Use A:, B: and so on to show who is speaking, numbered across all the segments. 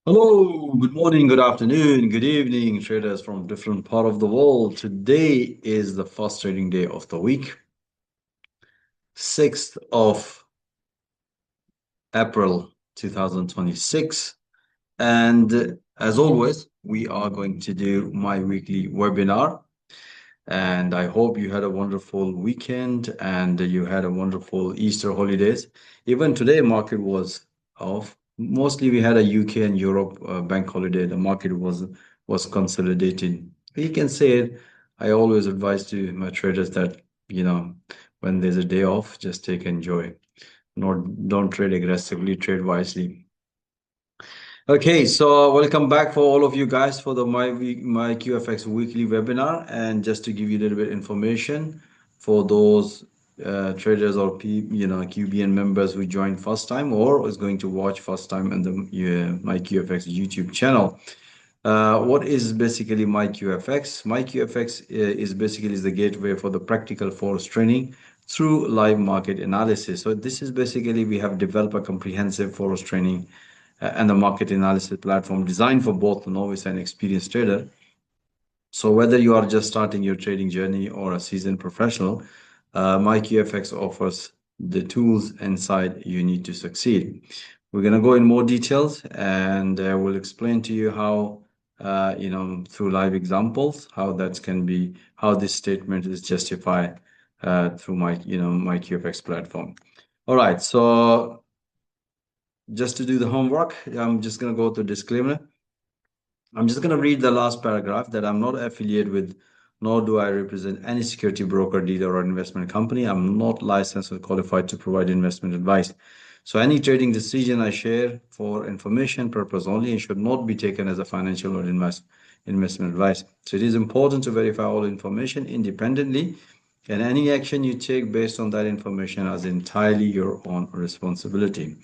A: Hello, good morning, good afternoon, good evening, traders from different part of the world. Today is the first trading day of the week, 6th of April 2026. And as always, we are going to do my weekly webinar. And I hope you had a wonderful weekend and you had a wonderful Easter holidays. Even today, market was off. Mostly we had a UK and Europe bank holiday. The market was consolidating. You can say it. I always advise to my traders that, when there's a day off, just take enjoy. Not don't trade aggressively, trade wisely. Okay, so welcome back for all of you guys for the my QFX weekly webinar. And just to give you a little bit information for those traders or QBN members who joined first time or is going to watch first time on the my QFX YouTube channel. What is basically MyQFX? MyQFX is basically the gateway for the practical Forex training through live market analysis. So this is basically we have developed a comprehensive Forex training and the market analysis platform designed for both novice and experienced trader. So whether you are just starting your trading journey or a seasoned professional, MyQFX offers the tools inside you need to succeed. We're going to go in more details and we'll explain to you how, through live examples, how that can be, how this statement is justified through MyQFX platform. All right, so just to do the homework, I'm just going to go to disclaimer. I'm just going to read the last paragraph that I'm not affiliated with, nor do I represent any security broker, dealer, or investment company. I'm not licensed or qualified to provide investment advice. So any trading decision I share for information purpose only and should not be taken as a financial or investment advice. So it is important to verify all information independently, and any action you take based on that information is entirely your own responsibility.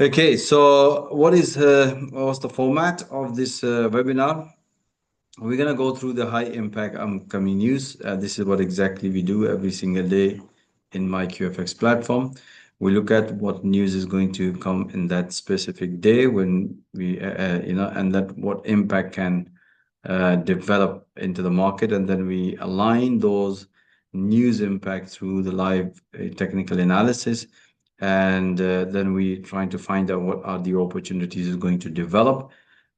A: Okay, so what's the format of this webinar? We're gonna go through the high impact upcoming news. This is what exactly we do every single day in my QFX platform. We look at what news is going to come in that specific day when we, and that what impact can develop into the market, and then we align those news impact through the live technical analysis, and then we trying to find out what are the opportunities is going to develop.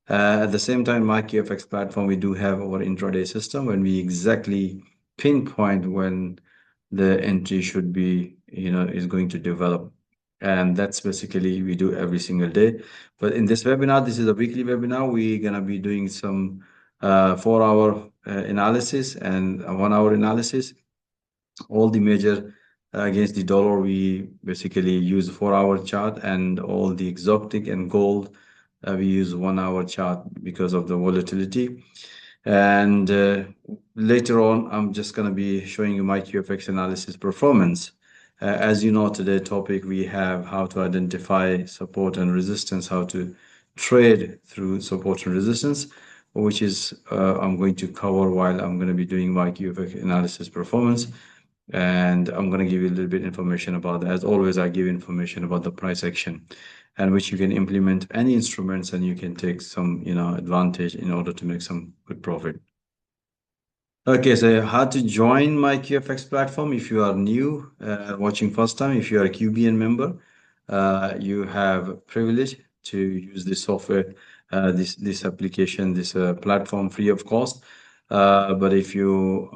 A: At the same time, MyQFX platform, we do have our intraday system when we exactly pinpoint when the entry should be, is going to develop. And that's basically we do every single day. But in this webinar, this is a weekly webinar, we're going to be doing some 4-hour analysis and a 1-hour analysis. All the major against the dollar, we basically use 4-hour chart, and all the exotic and gold, we use 1-hour chart because of the volatility. And later on, I'm just going to be showing you my QFX analysis performance. As you know, today topic we have how to identify support and resistance, how to trade through support and resistance, which is I'm going to cover while I'm going to be doing my QFX analysis performance. And I'm going to give you a little bit information about that. As always, I give information about the price action and which you can implement any instruments and you can take some, advantage in order to make some good profit. Okay, so how to join my QFX platform if you are new, watching first time. If you are a QBN member, you have privilege to use this software, this application, this platform free of cost. But if you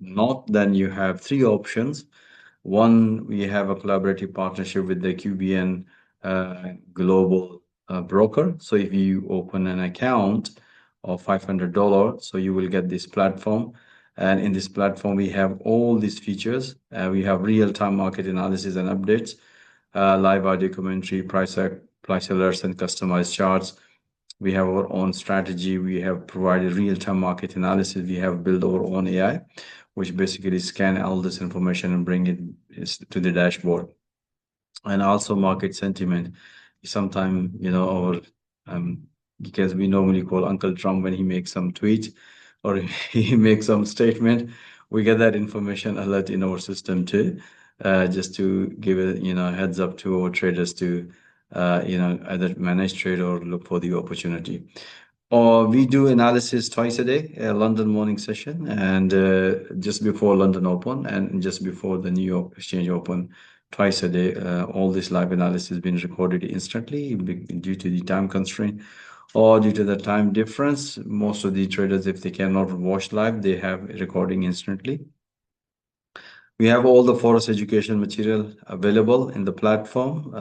A: not, then you have 3 options. One, we have a collaborative partnership with the QBN global broker. So if you open an account of $500, so you will get this platform. And in this platform, we have all these features. We have real-time market analysis and updates, live audio commentary, price alerts, and customized charts. We have our own strategy. We have provided real-time market analysis. We have built our own AI, which basically scan all this information and bring it to the dashboard. And also market sentiment. Sometimes, because we normally call Uncle Trump when he makes some tweet or he makes some statement, we get that information alert in our system too, just to give a heads up to our traders to either manage trade or look for the opportunity. Or we do analysis twice a day, a London morning session, and just before London Open, and just before the New York Exchange Open, twice a day. All this live analysis being recorded instantly due to the time constraint or due to the time difference. Most of the traders, if they cannot watch live, they have recording instantly. We have all the Forex education material available in the platform.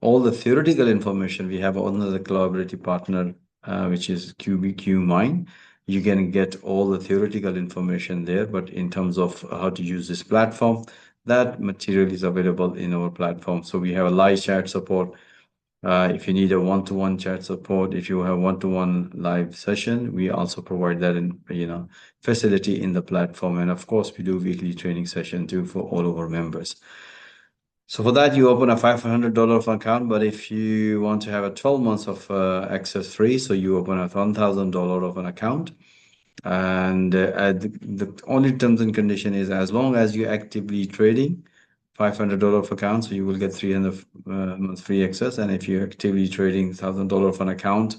A: All the theoretical information, we have another collaborative partner, which is QBQ Mine. You can get all the theoretical information there, but in terms of how to use this platform, that material is available in our platform. So we have a live chat support. If you need a one-to-one chat support, if you have one-to-one live session, we also provide that in, facility in the platform. And of course, we do weekly training session too for all of our members. So for that, you open a $500 account, but if you want to have a 12 months of access free, so you open a $1,000 of an account. And the only terms and condition is as long as you're actively trading, $500 of account, so you will get 300 months free access. And if you're actively trading $1,000 of an account,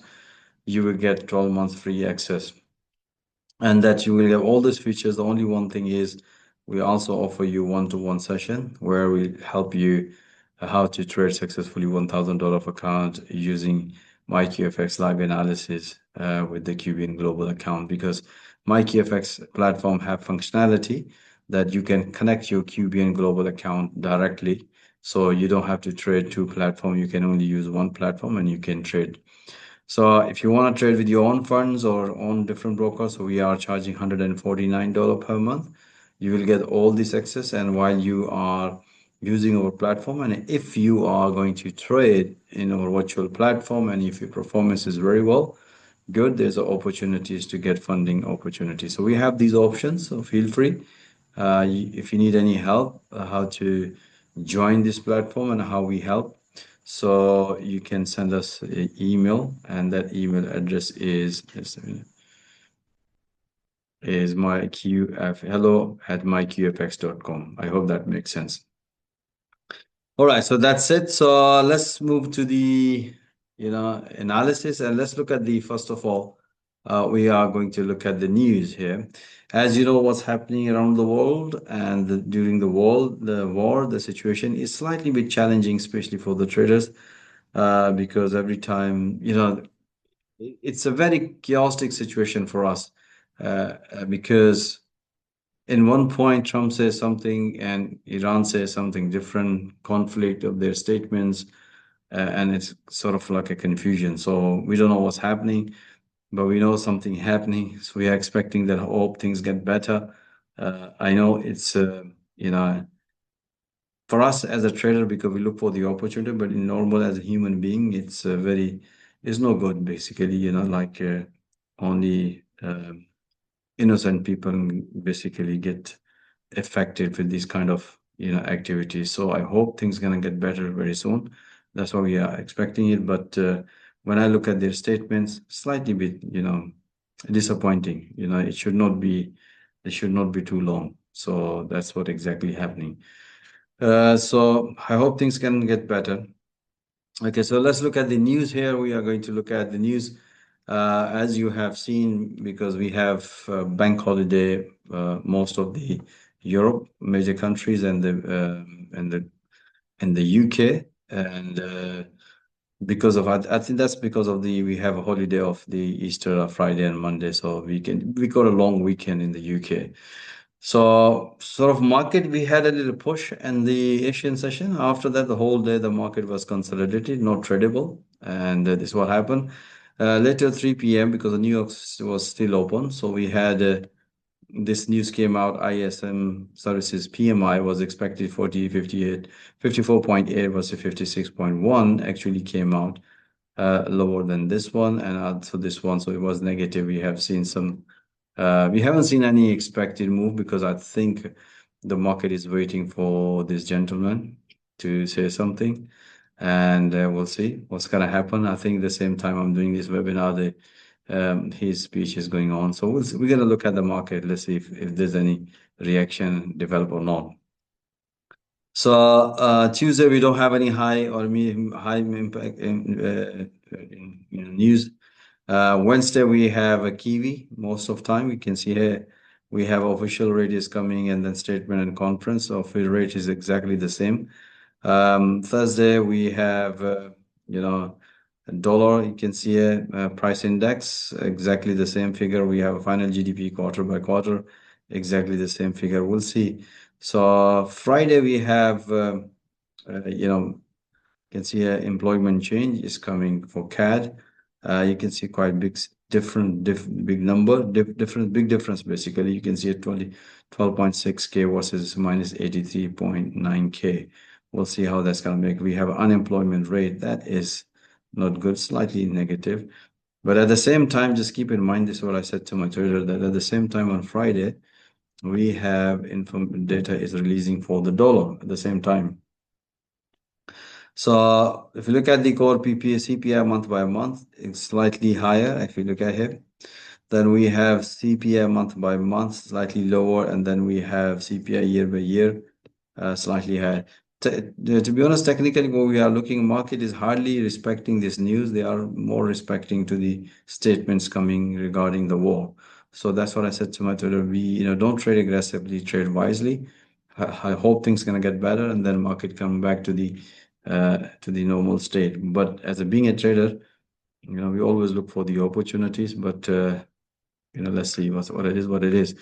A: you will get 12 months free access. And that you will get all these features. The only one thing is we also offer you one-to-one session where we help you how to trade successfully $1,000 account using MyQFX live analysis with the Cubian global account, because MyQFX platform have functionality that you can connect your Cubian global account directly. So you don't have to trade two platforms. You can only use one platform and you can trade. So if you want to trade with your own funds or own different brokers, so we are charging $149 per month. You will get all this access, and while you are using our platform, and if you are going to trade in our virtual platform, and if your performance is very well, good, there's opportunities to get funding opportunities. So we have these options, so feel free. If you need any help, how to join this platform and how we help, so you can send us an email, and that email address is just a minute, is hello@myqfx.com. I hope that makes sense. All right, so that's it. So let's move to the analysis, and let's look at the first of all, we are going to look at the news here. As you know, what's happening around the world, and during the war, the situation is slightly bit challenging, especially for the traders, because every time, it's a very chaotic situation for us, because in one point Trump says something and Iran says something different, conflict of their statements, and it's sort of like a confusion. So we don't know what's happening, but we know something happening. So we are expecting that hope things get better. I know it's for us as a trader, because we look for the opportunity, but in normal as a human being, it's no good basically, like only innocent people basically get affected with these kind of activities. So I hope things gonna get better very soon. That's why we are expecting it. But when I look at their statements, slightly bit disappointing. It should not be too long. So that's what exactly happening. So I hope things can get better. Okay, so let's look at the news here. We are going to look at the news. As you have seen, because we have bank holiday, most of the Europe major countries and the UK, and because of I think that's because of we have a holiday of the Easter Friday and Monday, so we got a long weekend in the UK. So sort of market, we had a little push in the Asian session. After that, the whole day the market was consolidated, not tradable, and this is what happened. Later 3 p.m. because the New York was still open, so we had this news came out. ISM services PMI was expected 54.8 versus 56.1. Actually came out lower than this one, and also this one, so it was negative. We haven't seen any expected move, because I think the market is waiting for this gentleman to say something, and we'll see what's gonna happen. I think the same time I'm doing this webinar, his speech is going on. So we're gonna look at the market. Let's see if there's any reaction develop or not. So Tuesday we don't have any high or medium high impact in news. Wednesday we have a Kiwi. Most of time we can see here we have official rate is coming and then statement and conference. So official rate is exactly the same. Thursday we have you know dollar. You can see a price index exactly the same figure. We have a final GDP quarter by quarter, exactly the same figure. We'll see. So Friday we have you know can see employment change is coming for CAD. You can see quite big number, big difference basically. You can see a 12.6K versus minus 83.9K. We'll see how that's going to make. We have unemployment rate that is not good, slightly negative. But at the same time, just keep in mind this is what I said to my trader that at the same time on Friday, we have inform data is releasing for the dollar at the same time. So if you look at the core PPA CPI month by month, it's slightly higher. If you look at here, then we have CPI month by month, slightly lower, and then we have CPI year by year, slightly higher. To be honest, technically, what we are looking, market is hardly respecting this news. They are more respecting to the statements coming regarding the war. So that's what I said to my trader. Don't trade aggressively, trade wisely. I hope things gonna get better, and then market come back to the normal state. But as a being a trader, we always look for the opportunities, but let's see what it is, what it is.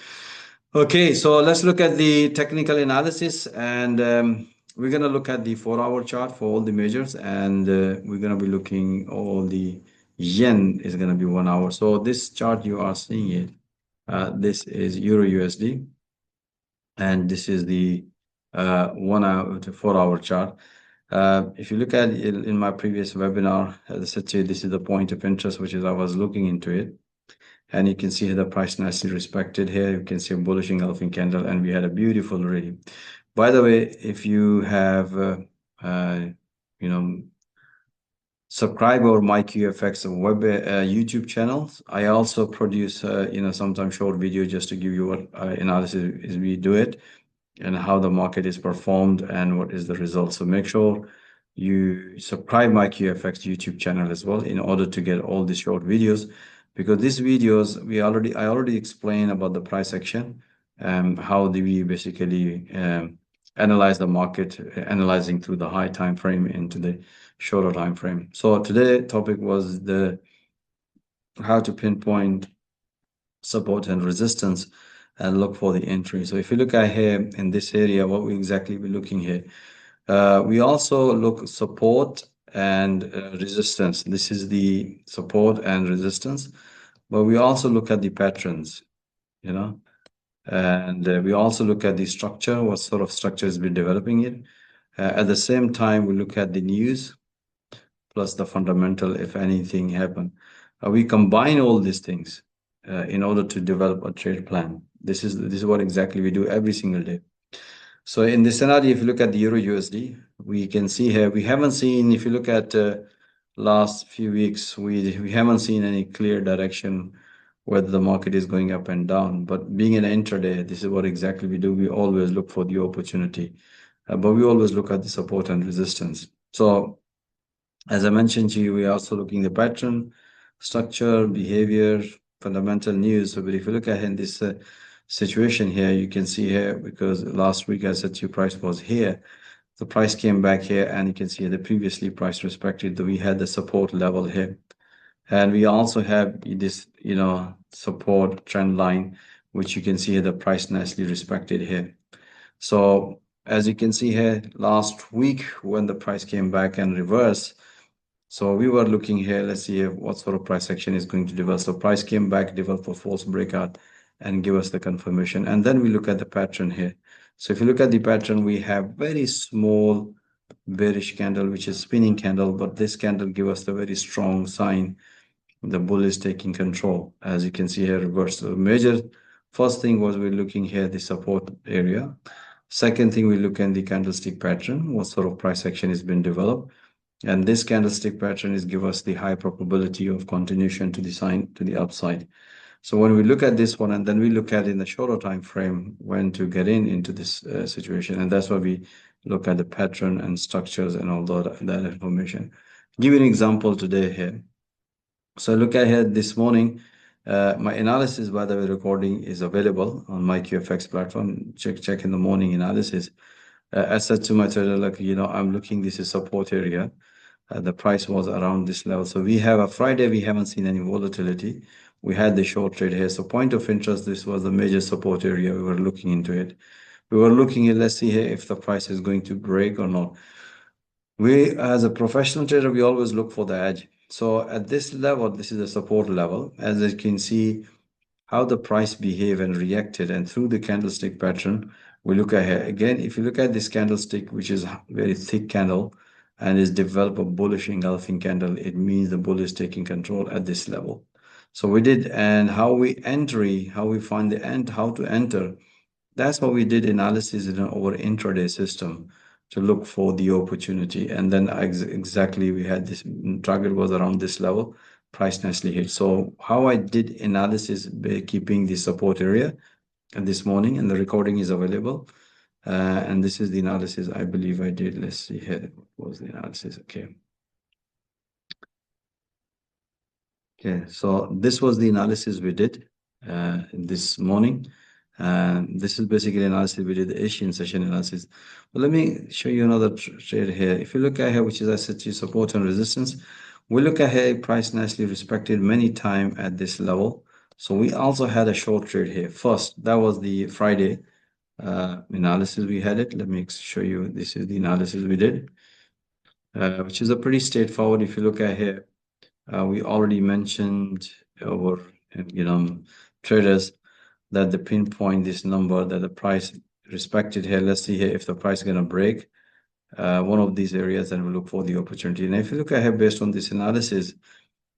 A: Okay, so let's look at the technical analysis, and we're gonna look at the 4 hour chart for all the measures, and we're gonna be looking all the yen is gonna be 1 hour. So this chart you are seeing it, this is Euro USD, and this is the 1 hour to 4 hour chart. If you look at it in my previous webinar, as I said to you, this is the point of interest, which is I was looking into it. And you can see the price nicely respected here. You can see a bullish engulfing candle, and we had a beautiful rally. By the way, if you have, you know, subscribe our MyQFX web YouTube channels. I also produce, sometimes short video just to give you what analysis is we do it and how the market is performed and what is the result. So make sure you subscribe my QFX YouTube channel as well in order to get all these short videos, because these videos I already explained about the price action, how do we basically analyze the market, analyzing through the high time frame into the shorter time frame. So today topic was the how to pinpoint support and resistance and look for the entry. So if you look at here in this area, what we exactly be looking here, we also look support and resistance. This is the support and resistance, but we also look at the patterns, and we also look at the structure, what sort of structure has been developing it. At the same time, we look at the news plus the fundamental, if anything happen. We combine all these things in order to develop a trade plan. This is what exactly we do every single day. So in this scenario, if you look at the Euro USD, we can see here we haven't seen. If you look at last few weeks, we haven't seen any clear direction whether the market is going up and down. But being an intraday, this is what exactly we do. We always look for the opportunity, but we always look at the support and resistance. So as I mentioned to you, we are also looking the pattern, structure, behavior, fundamental news. So, but if you look at in this situation here, you can see here, because last week I said to you price was here, the price came back here, and you can see the previously price respected that we had the support level here. And we also have this, support trend line, which you can see here, the price nicely respected here. So as you can see here, last week when the price came back and reversed, so we were looking here, let's see what sort of price action is going to develop. So price came back, developed a false breakout and give us the confirmation. And then we look at the pattern here. So if you look at the pattern, we have very small bearish candle, which is spinning candle, but this candle give us the very strong sign the bull is taking control. As you can see here, reverse. So major first thing was we're looking here the support area. Second thing, we look at the candlestick pattern, what sort of price action has been developed. And this candlestick pattern is give us the high probability of continuation to the sign to the upside. So when we look at this one, and then we look at in the shorter time frame when to get into this situation, and that's why we look at the pattern and structures and all that information. Give you an example today here. So look at here this morning. My analysis, by the way, recording is available on my QFX platform. Check in the morning analysis. I said to my trader, like, I'm looking, this is support area. The price was around this level. So we have a Friday, we haven't seen any volatility. We had the short trade here. So point of interest, this was the major support area. We were looking into it. We were looking at, let's see here if the price is going to break or not. We, as a professional trader, we always look for the edge. So at this level, this is a support level. As you can see, how the price behaved and reacted, and through the candlestick pattern, we look ahead. Again, if you look at this candlestick, which is a very thick candle and is developed a bullish engulfing candle, it means the bull is taking control at this level. So we did, and how we how we find the end, how to enter. That's how we did analysis in our intraday system to look for the opportunity. And then exactly we had this target was around this level, price nicely hit. So how I did analysis by keeping the support area and this morning, and the recording is available. And this is the analysis I believe I did. Let's see here. What was the analysis? Okay. Okay, so this was the analysis we did this morning. This is basically analysis we did, the Asian session analysis. But let me show you another trade here. If you look at here, which is I said to you, support and resistance, we look at here, price nicely respected many times at this level. So we also had a short trade here. First, that was the Friday analysis we had it. Let me show you. This is the analysis we did, which is a pretty straightforward. If you look at here, we already mentioned our, traders that the pinpoint this number that the price respected here. Let's see here if the price is going to break one of these areas, then we look for the opportunity. And if you look at here based on this analysis,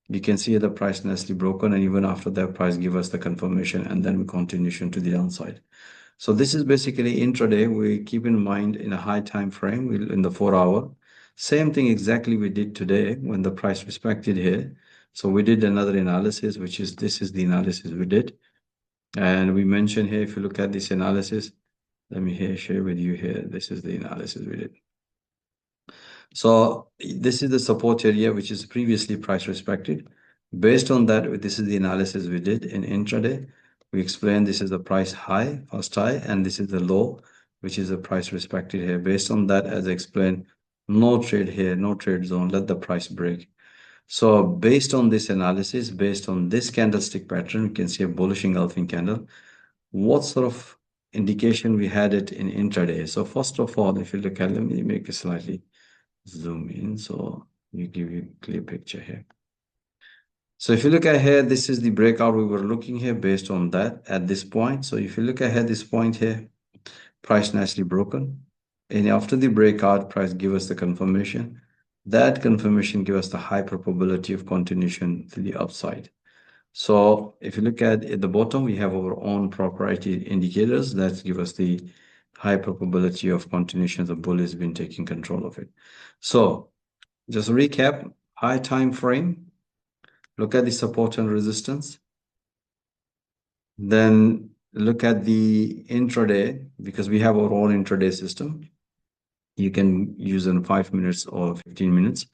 A: you can see the price nicely broken, and even after that price give us the confirmation, and then we continuation to the downside. So this is basically intraday. We keep in mind in a high time frame in the 4 hour. Same thing exactly we did today when the price respected here. So we did another analysis, which is this is the analysis we did. And we mentioned here, if you look at this analysis, let me here share with you here. This is the analysis we did. So this is the support area, which is previously price respected. Based on that, this is the analysis we did in intraday. We explained this is the price high, first high, and this is the low, which is the price respected here. Based on that, as I explained, no trade here, no trade zone, let the price break. So based on this analysis, based on this candlestick pattern, you can see a bullish engulfing candle. What sort of indication we had it in intraday? So first of all, if you look at, let me make it slightly zoom in so you give you a clear picture here. So if you look at here, this is the breakout we were looking here based on that at this point. So if you look ahead this point here, price nicely broken. And after the breakout, price give us the confirmation. That confirmation give us the high probability of continuation to the upside. So if you look at the bottom, we have our own proprietary indicators that give us the high probability of continuation. The bull has been taking control of it. So just recap, high time frame, look at the support and resistance. Then look at the intraday, because we have our own intraday system. You can use in 5 minutes or 15 minutes.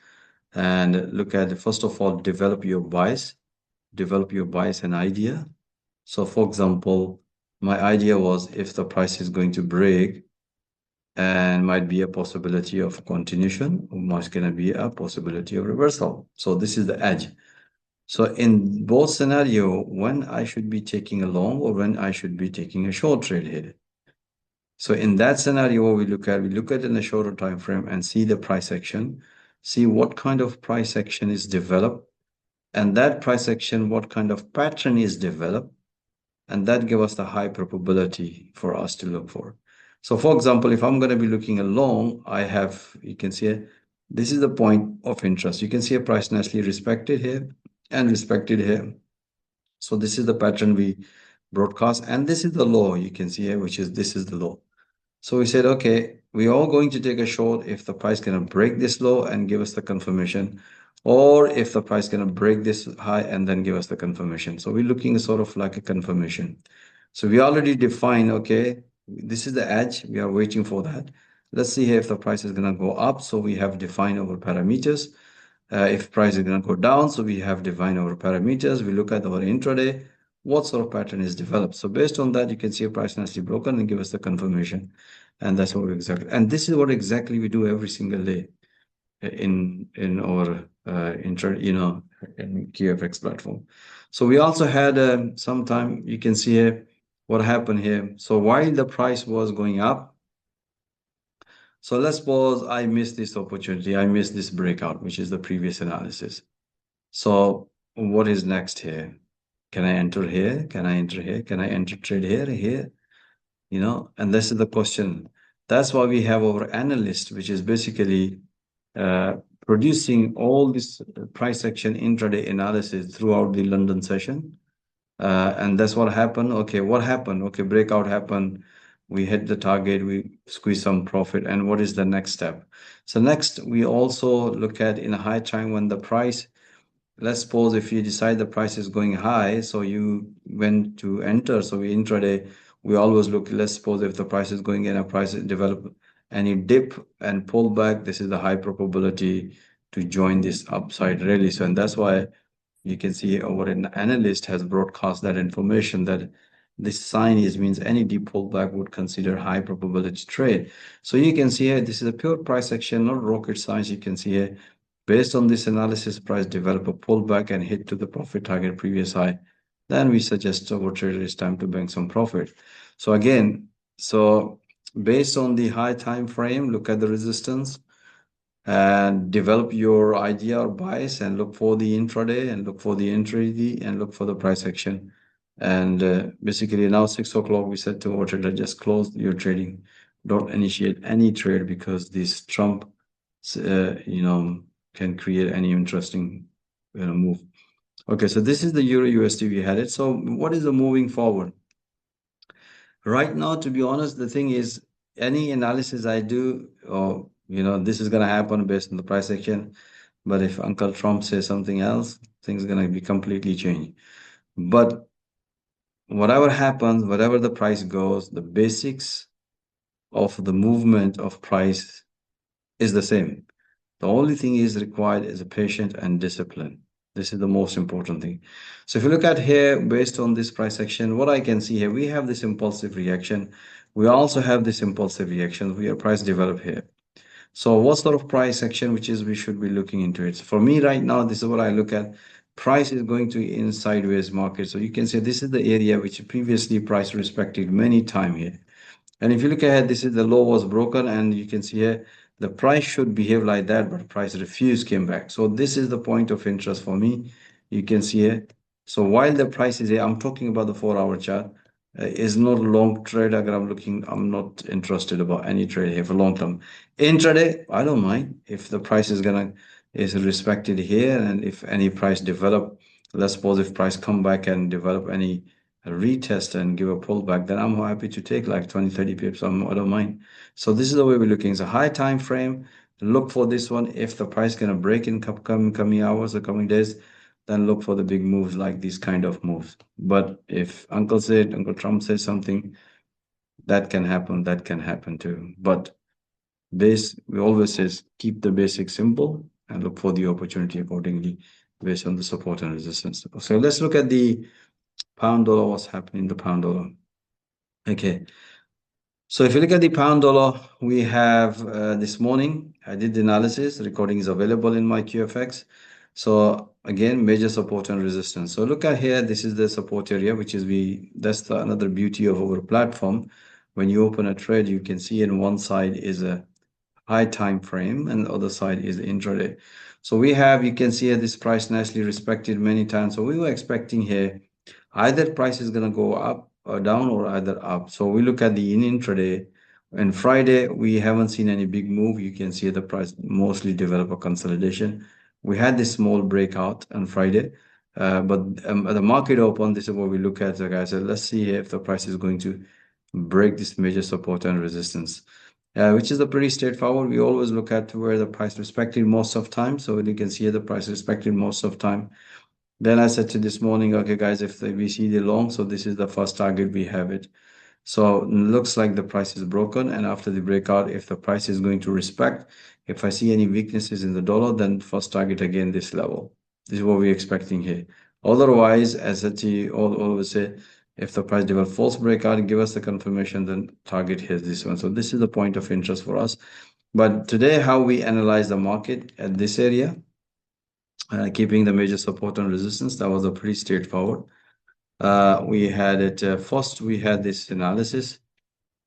A: And look at, first of all, develop your bias and idea. So for example, my idea was if the price is going to break and might be a possibility of continuation, or might gonna be a possibility of reversal. So this is the edge. So in both scenario, when I should be taking a long or when I should be taking a short trade here. So in that scenario, what we look at in a shorter time frame and see the price action, see what kind of price action is developed, and that price action, what kind of pattern is developed, and that give us the high probability for us to look for. So for example, if I'm going to be looking along, I have, you can see this is the point of interest. You can see a price nicely respected here and respected here. So this is the pattern we broadcast, and this is the low you can see here, which is this is the low. So we said, okay, we are going to take a short if the price can break this low and give us the confirmation, or if the price can break this high and then give us the confirmation. So we're looking sort of like a confirmation. So we already define, okay, this is the edge. We are waiting for that. Let's see here if the price is going to go up. So we have defined our parameters. If price is going to go down, so we have defined our parameters. We look at our intraday, what sort of pattern is developed. So based on that, you can see a price nicely broken and give us the confirmation. And that's what we exactly, and this is what exactly we do every single day in our in QFX platform. So we also had sometime you can see here what happened here. So while the price was going up, so let's suppose I missed this opportunity, I missed this breakout, which is the previous analysis. So what is next here? Can I enter here? Can I enter here? Can I enter trade here? Here? And this is the question. That's why we have our analyst, which is basically uh, producing all this price action intraday analysis throughout the London session. And that's what happened. Okay, what happened? Okay, breakout happened. We hit the target, we squeeze some profit. And what is the next step? So next, we also look at in a high time when the price, let's suppose if you decide the price is going high, so you went to enter, so we intraday, we always look, let's suppose if the price is going in, a price develop any dip and pull back, this is the high probability to join this upside rally. So, and that's why you can see our analyst has broadcast that information that this sign is means any deep pullback would consider high probability trade. So you can see here, this is a pure price action, not rocket science. You can see here, based on this analysis, price develop a pullback and hit to the profit target previous high. Then we suggest our trader it's time to bank some profit. So again, so based on the high time frame, look at the resistance and develop your idea or bias and look for the intraday and look for the entry and look for the price action. And basically now 6 o'clock, we said to our trader, just close your trading. Don't initiate any trade because this Trump, can create any interesting move. Okay, so this is the Euro USD we had it. So what is the moving forward? Right now, to be honest, the thing is, any analysis I do, this is going to happen based on the price action. But if Uncle Trump says something else, things are going to be completely changed. But whatever happens, whatever the price goes, the basics of the movement of price is the same. The only thing is required is a patient and discipline. This is the most important thing. So if you look at here, based on this price action, what I can see here, we have this impulsive reaction. We also have this impulsive reaction. We are price develop here. So what sort of price action, which is we should be looking into it. So for me right now, this is what I look at. Price is going to in sideways market. So you can say this is the area which previously price respected many time here. And if you look ahead, this is the low was broken, and you can see here the price should behave like that, but price refused came back. So this is the point of interest for me. You can see here. So while the price is here, I'm talking about the 4 hour chart. Is not a long trade. I'm not interested about any trade here for long term. Intraday, I don't mind if the price is respected here, and if any price develop, let's suppose if price come back and develop any retest and give a pullback, then I'm happy to take like 20, 30 pips. I don't mind. So this is the way we're looking. It's a high time frame. Look for this one. If the price gonna break in coming hours or coming days, then look for the big moves like these kind of moves. But if Uncle Trump said something, that can happen. That can happen too. But we always says keep the basics simple and look for the opportunity accordingly based on the support and resistance. So let's look at the pound dollar, what's happening in the pound dollar. Okay. So if you look at the pound dollar, we have this morning, I did the analysis, recording is available in MyQFX. So again, major support and resistance. So look at here, this is the support area, which is another beauty of our platform. When you open a trade, you can see in one side is a high time frame and the other side is the intraday. So you can see here this price nicely respected many times. So we were expecting here either price is going to go up or down or either up. So we look at the intraday and Friday, we haven't seen any big move. You can see the price mostly develop a consolidation. We had this small breakout on Friday, but at the market open, this is what we look at, guys. So let's see if the price is going to break this major support and resistance, which is a pretty straightforward. We always look at where the price respected most of time. So you can see here the price respected most of time. Then I said to this morning, okay, guys, if we see the long, so this is the first target we have it. So looks like the price is broken, and after the breakout, if the price is going to respect, if I see any weaknesses in the dollar, then first target again this level. This is what we're expecting here. Otherwise, as I always say, if the price develop false breakout, give us the confirmation, then target here this one. So this is the point of interest for us. But today, how we analyze the market at this area, keeping the major support and resistance, that was a pretty straightforward. We had it first, we had this analysis.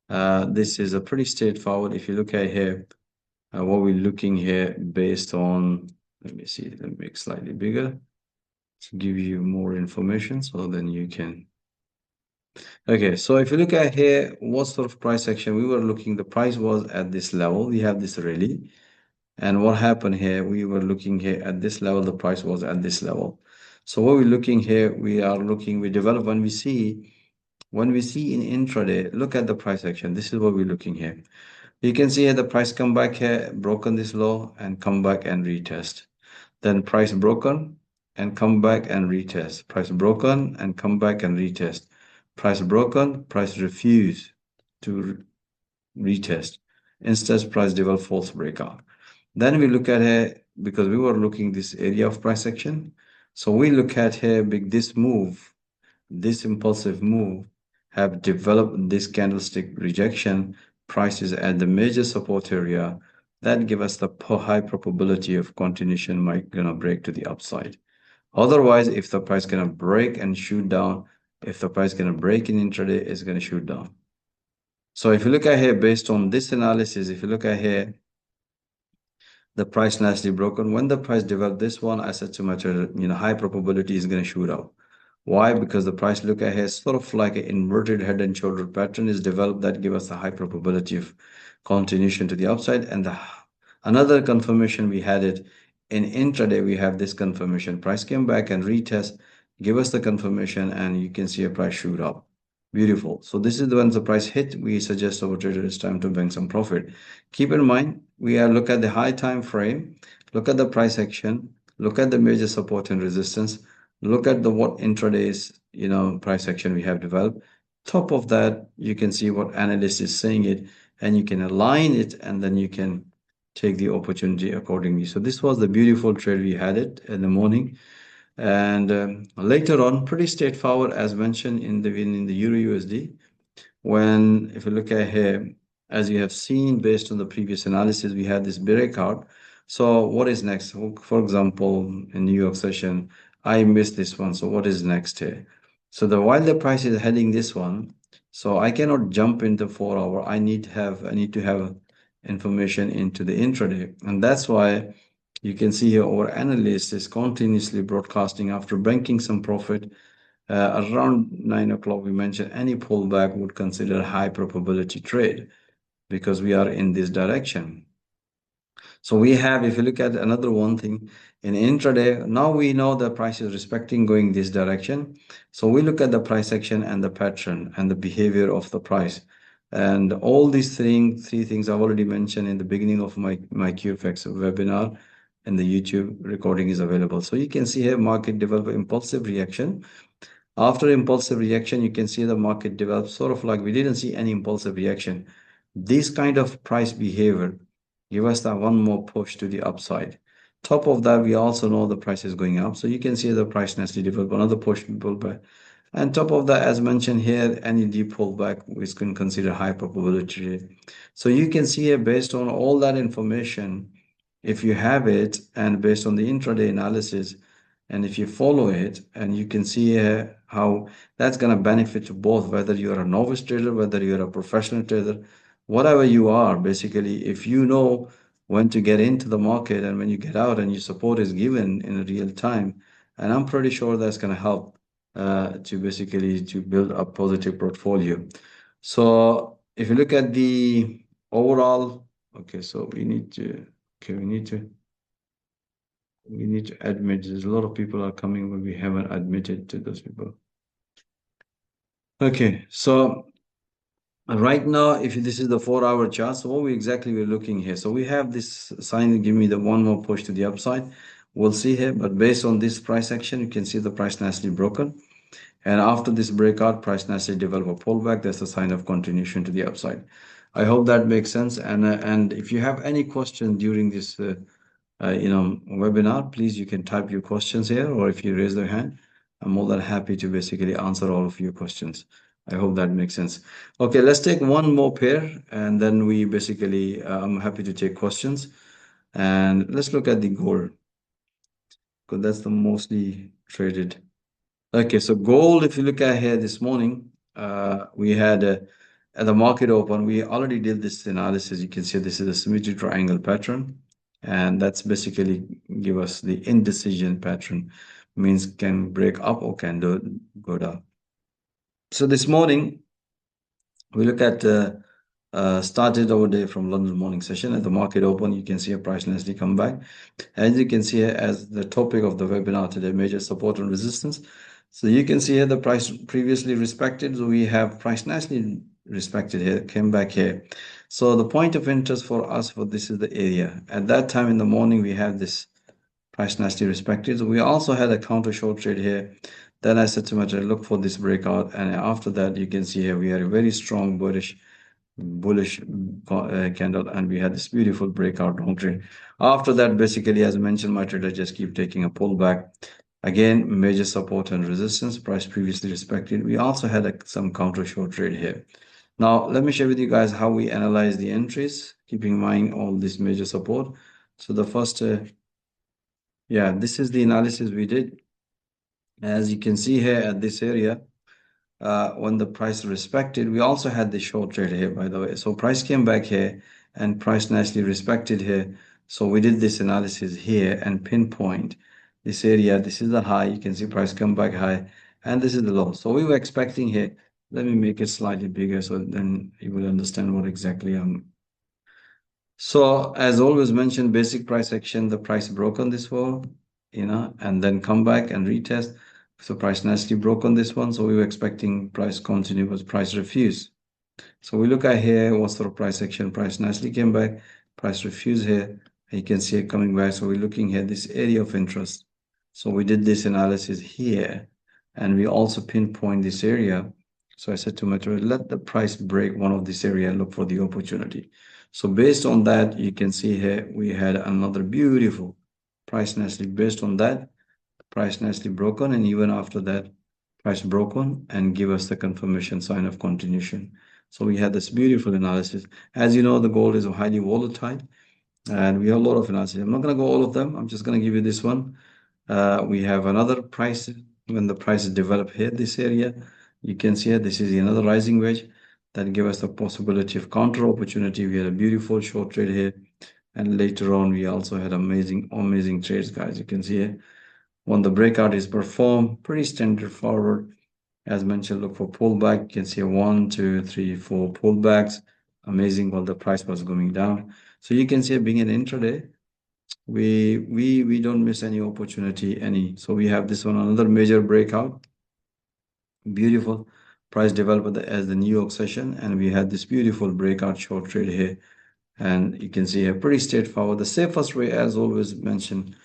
A: This is a pretty straightforward. If you look at here, what we're looking here based on, let me see, let me make slightly bigger to give you more information so then you can. Okay, so if you look at here, what sort of price action we were looking, the price was at this level. We have this rally. And what happened here, we were looking here at this level, the price was at this level. So what we're looking here, we develop when we see in intraday, look at the price action. This is what we're looking here. You can see here the price come back here, broken this low and come back and retest. Then price broken and come back and retest. Price broken and come back and retest. Price broken, price refuse to retest. Instead, price develop false breakout. Then we look at here, because we were looking this area of price action. So we look at here, this move, this impulsive move have developed this candlestick rejection prices at the major support area that give us the high probability of continuation might gonna break to the upside. Otherwise, if the price gonna break and shoot down, if the price gonna break in intraday, it's gonna shoot down. So if you look at here, based on this analysis, if you look at here, the price nicely broken. When the price developed this one, I said to my trader, high probability is going to shoot up. Why? Because the price look at here, sort of like an inverted head and shoulder pattern is developed that give us a high probability of continuation to the upside. And another confirmation we had it in intraday, we have this confirmation. Price came back and retest, give us the confirmation, and you can see a price shoot up. Beautiful. So this is when the price hit, we suggest our trader it's time to bank some profit. Keep in mind, we are look at the high time frame, look at the price action, look at the major support and resistance, look at the what intraday's price action we have developed. Top of that, you can see what analyst is saying it, and you can align it, and then you can take the opportunity accordingly. So this was the beautiful trade we had it in the morning. And later on, pretty straightforward as mentioned in the Euro USD. When if you look at here, as you have seen based on the previous analysis, we had this breakout. So what is next? For example, in New York session, I missed this one. So what is next here? So while the price is heading this one, so I cannot jump into 4 hour. I need to have information into the intraday, and that's why you can see here our analyst is continuously broadcasting after banking some profit. Around 9 o'clock, we mentioned any pullback would consider high probability trade because we are in this direction. So we have, if you look at another one thing in intraday, now we know the price is respecting going this direction. So we look at the price action and the pattern and the behavior of the price. And all these three things I've already mentioned in the beginning of my QFX webinar, and the YouTube recording is available. So you can see here market develop impulsive reaction. After impulsive reaction, you can see the market develop sort of like we didn't see any impulsive reaction. This kind of price behavior give us that one more push to the upside. Top of that, we also know the price is going up. So you can see the price nicely develop another push pullback. And top of that, as mentioned here, any deep pullback we can consider high probability. So you can see here based on all that information, if you have it and based on the intraday analysis, and if you follow it, and you can see how that's going to benefit to both, whether you're a novice trader, whether you're a professional trader, whatever you are, basically, if you know when to get into the market and when you get out and your support is given in real time, and I'm pretty sure that's going to help to basically to build a positive portfolio. So if you look at the overall, okay, so we need to admit. There's a lot of people are coming, but we haven't admitted to those people. Okay, so right now, if this is the 4 hour chart, so what we're looking here. So we have this sign, give me the one more push to the upside. We'll see here, but based on this price action, you can see the price nicely broken. And after this breakout, price naturally develop a pullback. That's a sign of continuation to the upside. I hope that makes sense. And if you have any question during this webinar, please you can type your questions here, or if you raise their hand, I'm more than happy to basically answer all of your questions. I hope that makes sense. Okay, let's take one more pair, and then we basically I'm happy to take questions. And let's look at the gold, because that's the mostly traded. Okay, so gold, if you look at here this morning, we had at the market open, we already did this analysis. You can see this is a symmetric triangle pattern, and that's basically give us the indecision pattern, means can break up or can go down. So this morning, we look at started our day from London morning session. At the market open, you can see a price nicely come back. As you can see here, as the topic of the webinar today, major support and resistance. So you can see here the price previously respected. So we have price nicely respected here, came back here. So the point of interest for us for this is the area. At that time in the morning, we have this price nicely respected. So we also had a counter short trade here. Then I said to myself, look for this breakout. And after that, you can see here we had a very strong bullish candle, and we had this beautiful breakout long trade. After that, basically, as I mentioned, my trader just keep taking a pullback. Again, major support and resistance, price previously respected. We also had some counter short trade here. Now, let me share with you guys how we analyze the entries, keeping in mind all this major support. So the first, yeah, this is the analysis we did. As you can see here at this area, when the price respected, we also had the short trade here, by the way. So price came back here and price nicely respected here. So we did this analysis here and pinpoint this area. This is the high. You can see price come back high, and this is the low. So we were expecting here. Let me make it slightly bigger so then you will understand what exactly I'm. So as always mentioned, basic price action, the price broke on this wall, and then come back and retest. So price nicely broke on this one. So we were expecting price continue, but price refused. So we look at here, what sort of price action? Price nicely came back, price refused here. You can see it coming back. So we're looking here, this area of interest. So we did this analysis here, and we also pinpoint this area. So I said to my trader, let the price break one of this area, look for the opportunity. So based on that, you can see here, we had another beautiful price nicely. Based on that, price nicely broken, and even after that, price broken and give us the confirmation sign of continuation. So we had this beautiful analysis. As you know, the gold is highly volatile, and we have a lot of analysis. I'm not going to go all of them. I'm just going to give you this one. We have another price when the prices develop here, this area. You can see here, this is another rising wedge that give us the possibility of counter opportunity. We had a beautiful short trade here, and later on we also had amazing trades, guys. You can see here when the breakout is performed, pretty standard forward. As mentioned, look for pullback. You can see a 1, 2, 3, 4 pullbacks. Amazing while the price was going down. So you can see being an intraday, we don't miss any opportunity any. So we have this one, another major breakout. Beautiful price developed as the New York session, and we had this beautiful breakout short trade here. And you can see here pretty straightforward. The safest way, as always mentioned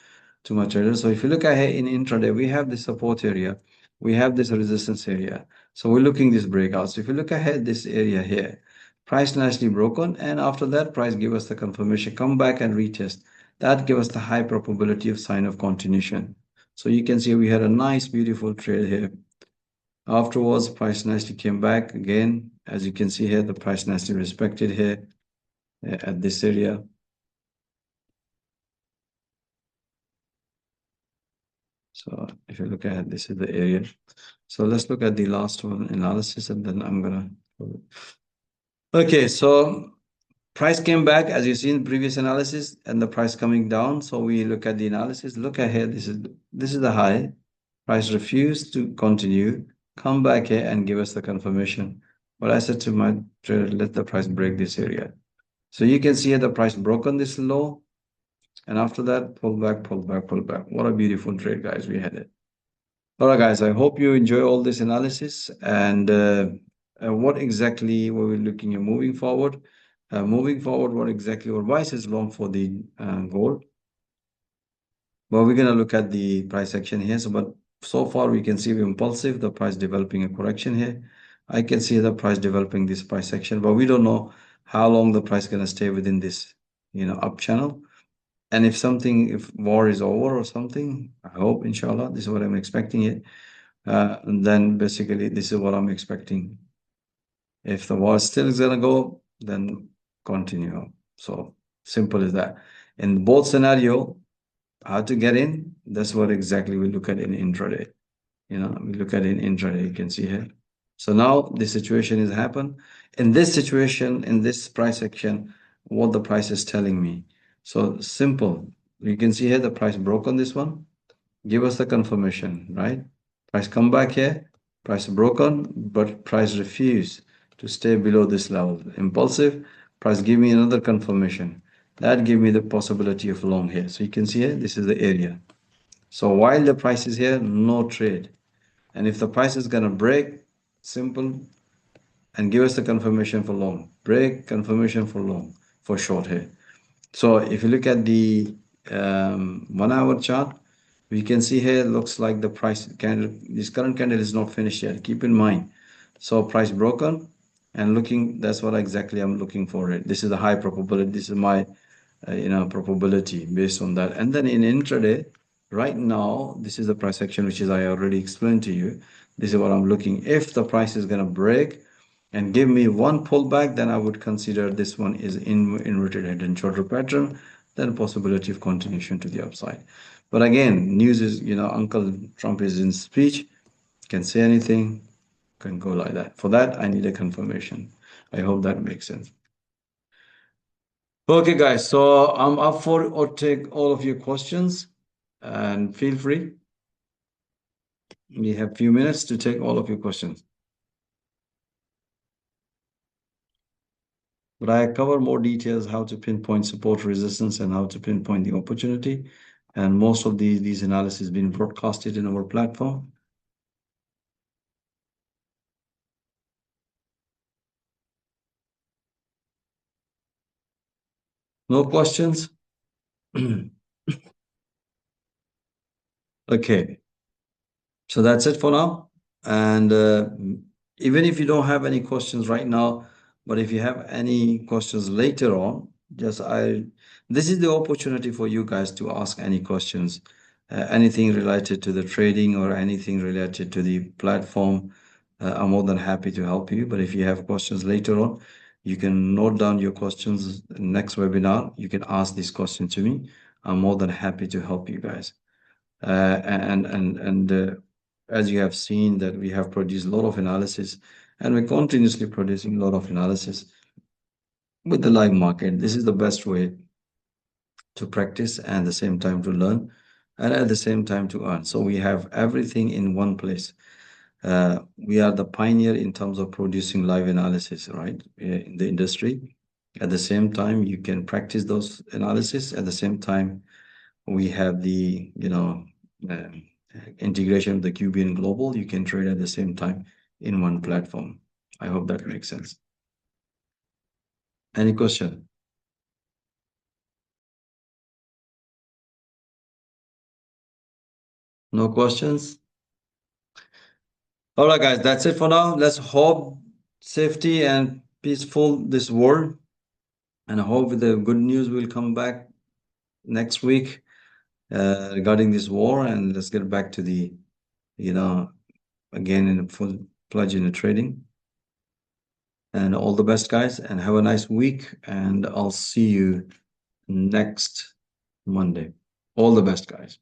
A: to my traders. So if you look ahead in intraday, we have this support area, we have this resistance area. So we're looking this breakout. So if you look ahead this area here, price nicely broken, and after that price give us the confirmation, come back and retest. That give us the high probability of sign of continuation. So you can see we had a nice beautiful trade here. Afterwards, price nicely came back again. As you can see here, the price nicely respected here at this area. So if you look at this is the area. So let's look at the last one, analysis, and then I'm gonna. Okay, so price came back as you see in previous analysis, and the price coming down. So we look at the analysis. Look at here. This is the high. Price refused to continue. Come back here and give us the confirmation. But I said to my trader, let the price break this area. So you can see here the price broke on this low, and after that, pull back, pull back, pull back. What a beautiful trade, guys. We had it. All right, guys, I hope you enjoy all this analysis and what exactly were we looking at moving forward. Moving forward, what exactly or why is long for the gold? Well, we're going to look at the price action here. So, but So far, we can see impulsive, the price developing a correction here. I can see the price developing this price section, but we don't know how long the price going to stay within this, up channel. And if war is over or something, I hope, inshallah, this is what I'm expecting it. And then basically, this is what I'm expecting. If the war still is gonna go, then continue. So simple as that. In both scenario, how to get in, that's what exactly we look at in intraday. We look at in intraday, you can see here. So now the situation has happened. In this situation, in this price action, what the price is telling me. So simple. You can see here the price broke on this one. Give us the confirmation, right? Price come back here, price broken, but price refused to stay below this level. Impulsive, price give me another confirmation. That give me the possibility of long here. So you can see here, this is the area. So while the price is here, no trade. And if the price is gonna break, simple, and give us the confirmation for long. Break, confirmation for long, for short here. So if you look at the 1 hour chart, we can see here looks like the price candle, this current candle is not finished yet. Keep in mind. So price broken and looking, that's what exactly I'm looking for it. This is the high probability. This is my probability based on that. And then in intraday, right now, this is the price action, which is I already explained to you. This is what I'm looking. If the price is going to break and give me one pullback, then I would consider this one is in inverted head and shoulder pattern, then possibility of continuation to the upside. But again, news is, Uncle Trump is in speech, can say anything, can go like that. For that, I need a confirmation. I hope that makes sense. Okay, guys, so I'm up for or take all of your questions and feel free. We have a few minutes to take all of your questions. But I cover more details, how to pinpoint support resistance and how to pinpoint the opportunity. And most of these analyses been broadcasted in our platform. No questions? Okay. So that's it for now. And even if you don't have any questions right now, but if you have any questions later on, this is the opportunity for you guys to ask any questions, anything related to the trading or anything related to the platform. I'm more than happy to help you. But if you have questions later on, you can note down your questions next webinar. You can ask this question to me. I'm more than happy to help you guys. And as you have seen that we have produced a lot of analysis and we're continuously producing a lot of analysis with the live market. This is the best way to practice and at the same time to learn and at the same time to earn. So we have everything in one place. We are the pioneer in terms of producing live analysis, right, in the industry. At the same time, you can practice those analysis. At the same time, we have the, uh, integration of the QB and global. You can trade at the same time in one platform. I hope that makes sense. Any question? No questions? All right, guys, that's it for now. Let's hope safety and peaceful this world. And I hope the good news will come back next week regarding this war. And let's get back to the, again in full plunge in the trading. And all the best, guys, and have a nice week. And I'll see you next Monday. All the best, guys.